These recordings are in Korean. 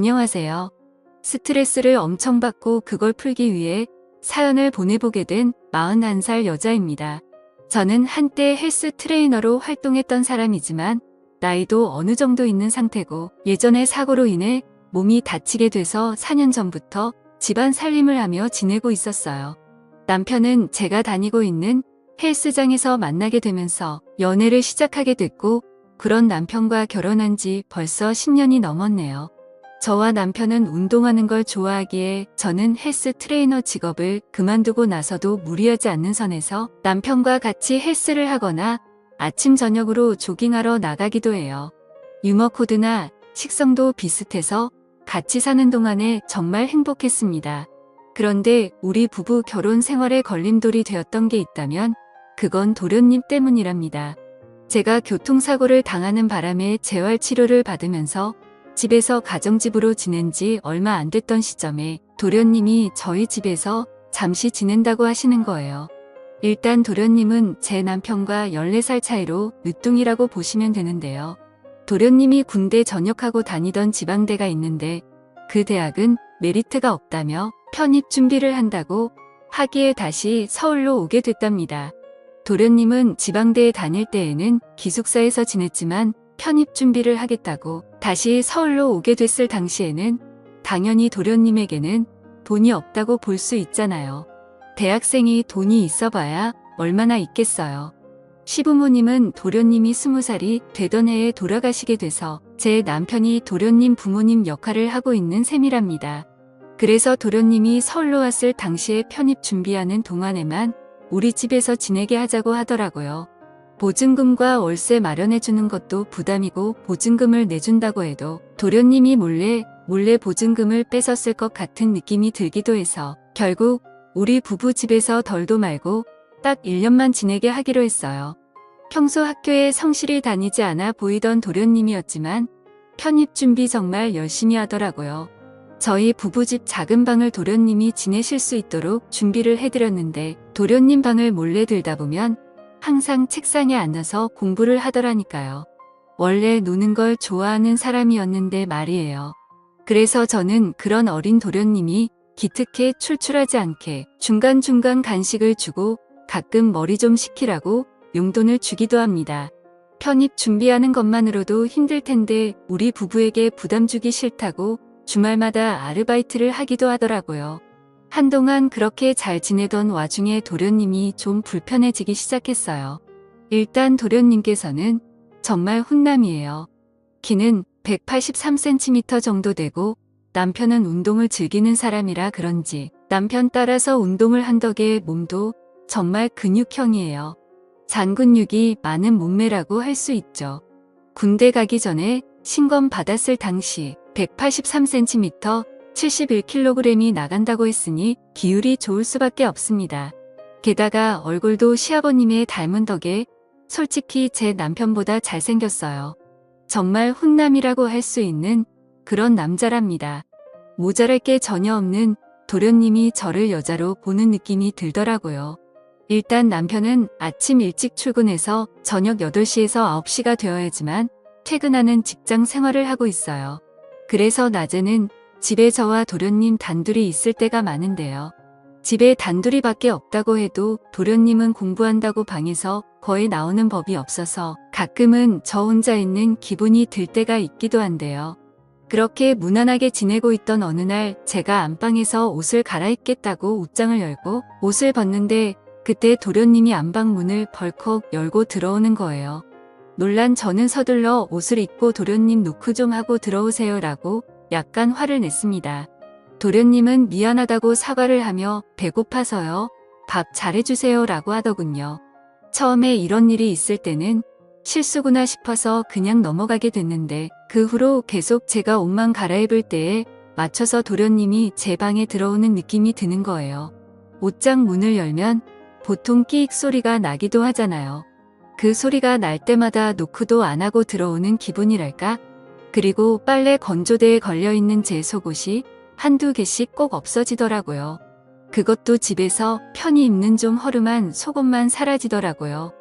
안녕하세요. 스트레스를 엄청 받고 그걸 풀기 위해 사연을 보내보게 된 41살 여자입니다. 저는 한때 헬스 트레이너로 활동했던 사람이지만 나이도 어느 정도 있는 상태고 예전에 사고로 인해 몸이 다치게 돼서 4년 전부터 집안 살림을 하며 지내고 있었어요. 남편은 제가 다니고 있는 헬스장에서 만나게 되면서 연애를 시작하게 됐고 그런 남편과 결혼한 지 벌써 10년이 넘었네요. 저와 남편은 운동하는 걸 좋아하기에 저는 헬스 트레이너 직업을 그만두고 나서도 무리하지 않는 선에서 남편과 같이 헬스를 하거나 아침 저녁으로 조깅하러 나가기도 해요. 유머 코드나 식성도 비슷해서 같이 사는 동안에 정말 행복했습니다. 그런데 우리 부부 결혼 생활에 걸림돌이 되었던 게 있다면 그건 도련님 때문이랍니다. 제가 교통사고를 당하는 바람에 재활치료를 받으면서 집에서 가정집으로 지낸 지 얼마 안 됐던 시점에 도련님이 저희 집에서 잠시 지낸다고 하시는 거예요. 일단 도련님은 제 남편과 14살 차이로 늦둥이라고 보시면 되는데요. 도련님이 군대 전역하고 다니던 지방대가 있는데 그 대학은 메리트가 없다며 편입 준비를 한다고 하기에 다시 서울로 오게 됐답니다. 도련님은 지방대에 다닐 때에는 기숙사에서 지냈지만 편입 준비를 하겠다고 다시 서울로 오게 됐을 당시에는 당연히 도련님에게는 돈이 없다고 볼 수 있잖아요. 대학생이 돈이 있어봐야 얼마나 있겠어요. 시부모님은 도련님이 20살이 되던 해에 돌아가시게 돼서 제 남편이 도련님 부모님 역할을 하고 있는 셈이랍니다. 그래서 도련님이 서울로 왔을 당시에 편입 준비하는 동안에만 우리 집에서 지내게 하자고 하더라고요. 보증금과 월세 마련해주는 것도 부담이고 보증금을 내준다고 해도 도련님이 몰래 보증금을 뺏었을 것 같은 느낌이 들기도 해서 결국 우리 부부 집에서 덜도 말고 딱 1년만 지내게 하기로 했어요. 평소 학교에 성실히 다니지 않아 보이던 도련님이었지만 편입 준비 정말 열심히 하더라고요. 저희 부부집 작은 방을 도련님이 지내실 수 있도록 준비를 해드렸는데 도련님 방을 몰래 들다 보면 항상 책상에 앉아서 공부를 하더라니까요. 원래 노는 걸 좋아하는 사람이었는데 말이에요. 그래서 저는 그런 어린 도련님이 기특해 출출하지 않게 중간중간 간식을 주고 가끔 머리 좀 식히라고 용돈을 주기도 합니다. 편입 준비하는 것만으로도 힘들 텐데 우리 부부에게 부담 주기 싫다고 주말마다 아르바이트를 하기도 하더라고요. 한동안 그렇게 잘 지내던 와중에 도련님이 좀 불편해지기 시작했어요. 일단 도련님께서는 정말 훈남이에요. 키는 183cm 정도 되고 남편은 운동을 즐기는 사람이라 그런지 남편 따라서 운동을 한 덕에 몸도 정말 근육형이에요. 잔근육이 많은 몸매라고 할 수 있죠. 군대 가기 전에 신검 받았을 당시 183cm, 71kg이 나간다고 했으니 기율이 좋을 수밖에 없습니다. 게다가 얼굴도 시아버님의 닮은 덕에 솔직히 제 남편보다 잘생겼어요. 정말 훈남이라고 할 수 있는 그런 남자랍니다. 모자랄 게 전혀 없는 도련님이 저를 여자로 보는 느낌이 들더라고요. 일단 남편은 아침 일찍 출근해서 저녁 8시에서 9시가 되어야지만 퇴근하는 직장 생활을 하고 있어요. 그래서 낮에는 집에 저와 도련님 단둘이 있을 때가 많은데요. 집에 단둘이밖에 없다고 해도 도련님은 공부한다고 방에서 거의 나오는 법이 없어서 가끔은 저 혼자 있는 기분이 들 때가 있기도 한데요. 그렇게 무난하게 지내고 있던 어느 날 제가 안방에서 옷을 갈아입겠다고 옷장을 열고 옷을 벗는데 그때 도련님이 안방 문을 벌컥 열고 들어오는 거예요. 놀란 저는 서둘러 옷을 입고 도련님 노크 좀 하고 들어오세요 라고 약간 화를 냈습니다. 도련님은 미안하다고 사과를 하며 배고파서요. 밥 잘해주세요 라고 하더군요. 처음에 이런 일이 있을 때는 실수구나 싶어서 그냥 넘어가게 됐는데 그 후로 계속 제가 옷만 갈아입을 때에 맞춰서 도련님이 제 방에 들어오는 느낌이 드는 거예요. 옷장 문을 열면 보통 끼익 소리가 나기도 하잖아요. 그 소리가 날 때마다 노크도 안 하고 들어오는 기분이랄까? 그리고 빨래 건조대에 걸려있는 제 속옷이 한두 개씩 꼭 없어지더라고요. 그것도 집에서 편히 입는 좀 허름한 속옷만 사라지더라고요.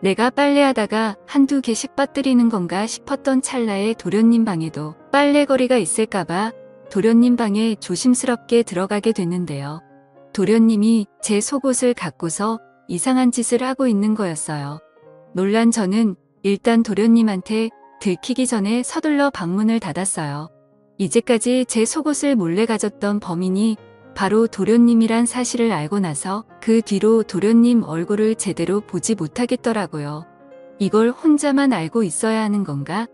내가 빨래하다가 한두 개씩 빠뜨리는 건가 싶었던 찰나에 도련님 방에도 빨래거리가 있을까봐 도련님 방에 조심스럽게 들어가게 됐는데요. 도련님이 제 속옷을 갖고서 이상한 짓을 하고 있는 거였어요. 놀란 저는 일단 도련님한테 들키기 전에 서둘러 방문을 닫았어요. 이제까지 제 속옷을 몰래 가졌던 범인이 바로 도련님이란 사실을 알고 나서 그 뒤로 도련님 얼굴을 제대로 보지 못하겠더라고요. 이걸 혼자만 알고 있어야 하는 건가?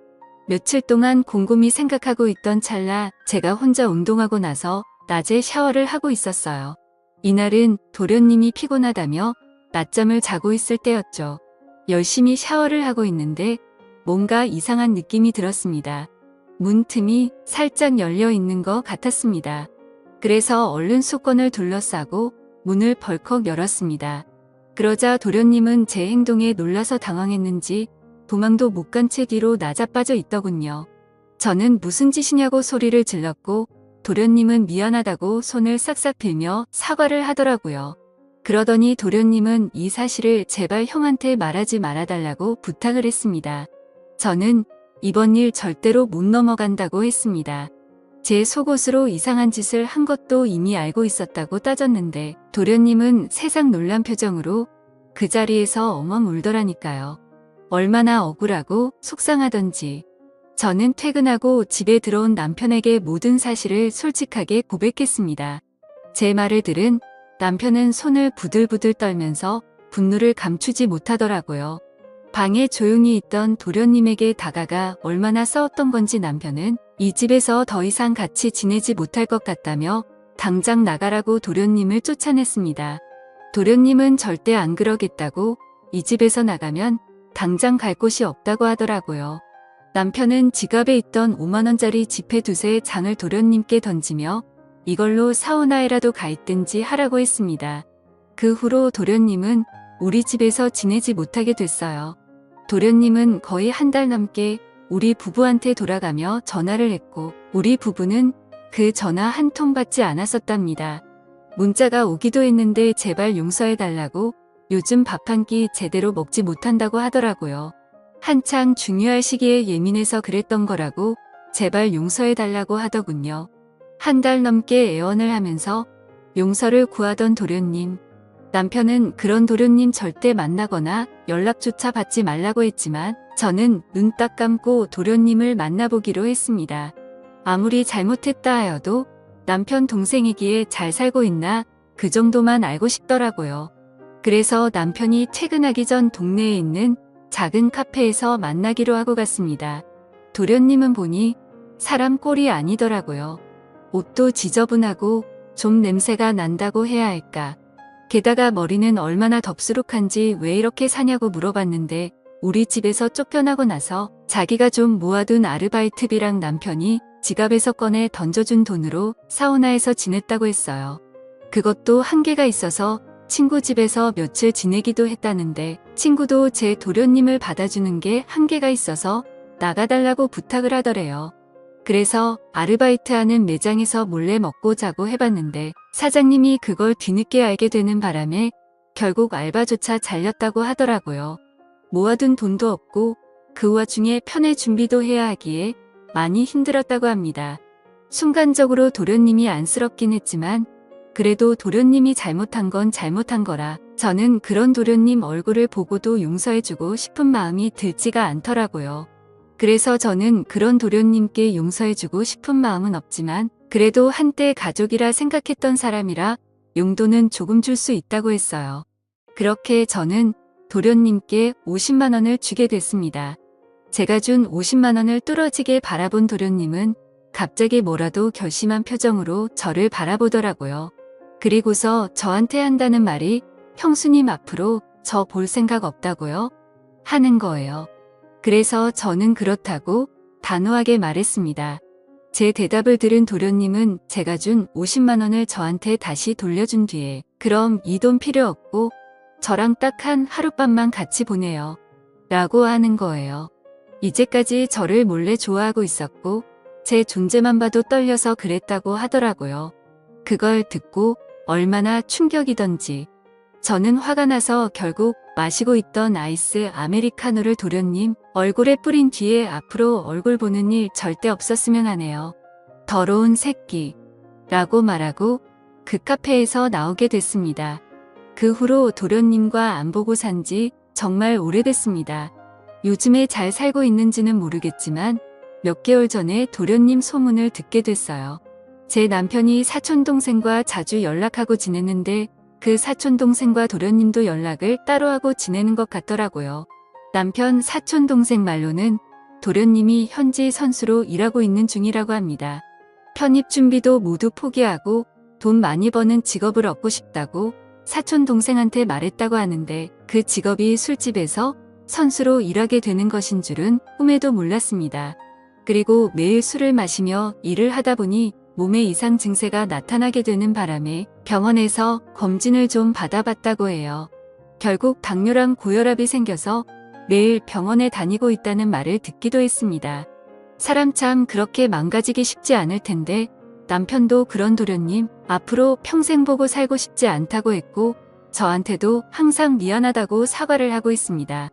며칠 동안 곰곰이 생각하고 있던 찰나 제가 혼자 운동하고 나서 낮에 샤워를 하고 있었어요. 이날은 도련님이 피곤하다며 낮잠을 자고 있을 때였죠. 열심히 샤워를 하고 있는데 뭔가 이상한 느낌이 들었습니다. 문틈이 살짝 열려 있는 것 같았습니다. 그래서 얼른 수건을 둘러싸고 문을 벌컥 열었습니다. 그러자 도련님은 제 행동에 놀라서 당황했는지 도망도 못 간 채 뒤로 나자빠져 있더군요. 저는 무슨 짓이냐고 소리를 질렀고 도련님은 미안하다고 손을 싹싹 빌며 사과를 하더라고요. 그러더니 도련님은 이 사실을 제발 형한테 말하지 말아달라고 부탁을 했습니다. 저는 이번 일 절대로 못 넘어간다고 했습니다. 제 속옷으로 이상한 짓을 한 것도 이미 알고 있었다고 따졌는데 도련님은 세상 놀란 표정으로 그 자리에서 엉엉 울더라니까요. 얼마나 억울하고 속상하던지. 저는 퇴근하고 집에 들어온 남편에게 모든 사실을 솔직하게 고백했습니다. 제 말을 들은 남편은 손을 부들부들 떨면서 분노를 감추지 못하더라고요. 방에 조용히 있던 도련님에게 다가가 얼마나 싸웠던 건지 남편은 이 집에서 더 이상 같이 지내지 못할 것 같다며 당장 나가라고 도련님을 쫓아냈습니다. 도련님은 절대 안 그러겠다고 이 집에서 나가면 당장 갈 곳이 없다고 하더라고요. 남편은 지갑에 있던 5만원짜리 지폐 두세 장을 도련님께 던지며 이걸로 사우나에라도 가 있든지 하라고 했습니다. 그 후로 도련님은 우리 집에서 지내지 못하게 됐어요. 도련님은 거의 한 달 넘게 우리 부부한테 돌아가며 전화를 했고 우리 부부는 그 전화 한 통 받지 않았었답니다. 문자가 오기도 했는데 제발 용서해달라고 요즘 밥 한 끼 제대로 먹지 못한다고 하더라고요. 한창 중요할 시기에 예민해서 그랬던 거라고 제발 용서해달라고 하더군요. 한 달 넘게 애원을 하면서 용서를 구하던 도련님. 남편은 그런 도련님 절대 만나거나 연락조차 받지 말라고 했지만 저는 눈 딱 감고 도련님을 만나보기로 했습니다. 아무리 잘못했다 하여도 남편 동생이기에 잘 살고 있나 그 정도만 알고 싶더라고요. 그래서 남편이 퇴근하기 전 동네에 있는 작은 카페에서 만나기로 하고 갔습니다. 도련님은 보니 사람 꼴이 아니더라고요. 옷도 지저분하고 좀 냄새가 난다고 해야 할까. 게다가 머리는 얼마나 덥수룩한지 왜 이렇게 사냐고 물어봤는데 우리 집에서 쫓겨나고 나서 자기가 좀 모아둔 아르바이트비랑 남편이 지갑에서 꺼내 던져준 돈으로 사우나에서 지냈다고 했어요. 그것도 한계가 있어서 친구 집에서 며칠 지내기도 했다는데 친구도 제 도련님을 받아주는 게 한계가 있어서 나가달라고 부탁을 하더래요. 그래서 아르바이트하는 매장에서 몰래 먹고 자고 해봤는데 사장님이 그걸 뒤늦게 알게 되는 바람에 결국 알바조차 잘렸다고 하더라고요. 모아둔 돈도 없고 그 와중에 편의 준비도 해야 하기에 많이 힘들었다고 합니다. 순간적으로 도련님이 안쓰럽긴 했지만 그래도 도련님이 잘못한 건 잘못한 거라 저는 그런 도련님 얼굴을 보고도 용서해주고 싶은 마음이 들지가 않더라고요. 그래서 저는 그런 도련님께 용서해주고 싶은 마음은 없지만 그래도 한때 가족이라 생각했던 사람이라 용돈은 조금 줄 수 있다고 했어요. 그렇게 저는 도련님께 50만 원을 주게 됐습니다. 제가 준 50만 원을 뚫어지게 바라본 도련님은 갑자기 뭐라도 결심한 표정으로 저를 바라보더라고요. 그리고서 저한테 한다는 말이 형수님 앞으로 저 볼 생각 없다고요? 하는 거예요. 그래서 저는 그렇다고 단호하게 말했습니다. 제 대답을 들은 도련님은 제가 준 50만 원을 저한테 다시 돌려준 뒤에 그럼 이 돈 필요 없고 저랑 딱 한 하룻밤만 같이 보내요. 라고 하는 거예요. 이제까지 저를 몰래 좋아하고 있었고 제 존재만 봐도 떨려서 그랬다고 하더라고요. 그걸 듣고 얼마나 충격이던지. 저는 화가 나서 결국 마시고 있던 아이스 아메리카노를 도련님 얼굴에 뿌린 뒤에 앞으로 얼굴 보는 일 절대 없었으면 하네요. 더러운 새끼 라고 말하고 그 카페에서 나오게 됐습니다. 그 후로 도련님과 안 보고 산지 정말 오래됐습니다. 요즘에 잘 살고 있는지는 모르겠지만 몇 개월 전에 도련님 소문을 듣게 됐어요. 제 남편이 사촌동생과 자주 연락하고 지냈는데 그 사촌동생과 도련님도 연락을 따로 하고 지내는 것 같더라고요. 남편 사촌동생 말로는 도련님이 현지 선수로 일하고 있는 중이라고 합니다. 편입 준비도 모두 포기하고 돈 많이 버는 직업을 얻고 싶다고 사촌동생한테 말했다고 하는데 그 직업이 술집에서 선수로 일하게 되는 것인 줄은 꿈에도 몰랐습니다. 그리고 매일 술을 마시며 일을 하다 보니 몸에 이상 증세가 나타나게 되는 바람에 병원에서 검진을 좀 받아봤다고 해요. 결국 당뇨랑 고혈압이 생겨서 매일 병원에 다니고 있다는 말을 듣기도 했습니다. 사람 참 그렇게 망가지기 쉽지 않을 텐데 남편도 그런 도련님 앞으로 평생 보고 살고 싶지 않다고 했고 저한테도 항상 미안하다고 사과를 하고 있습니다.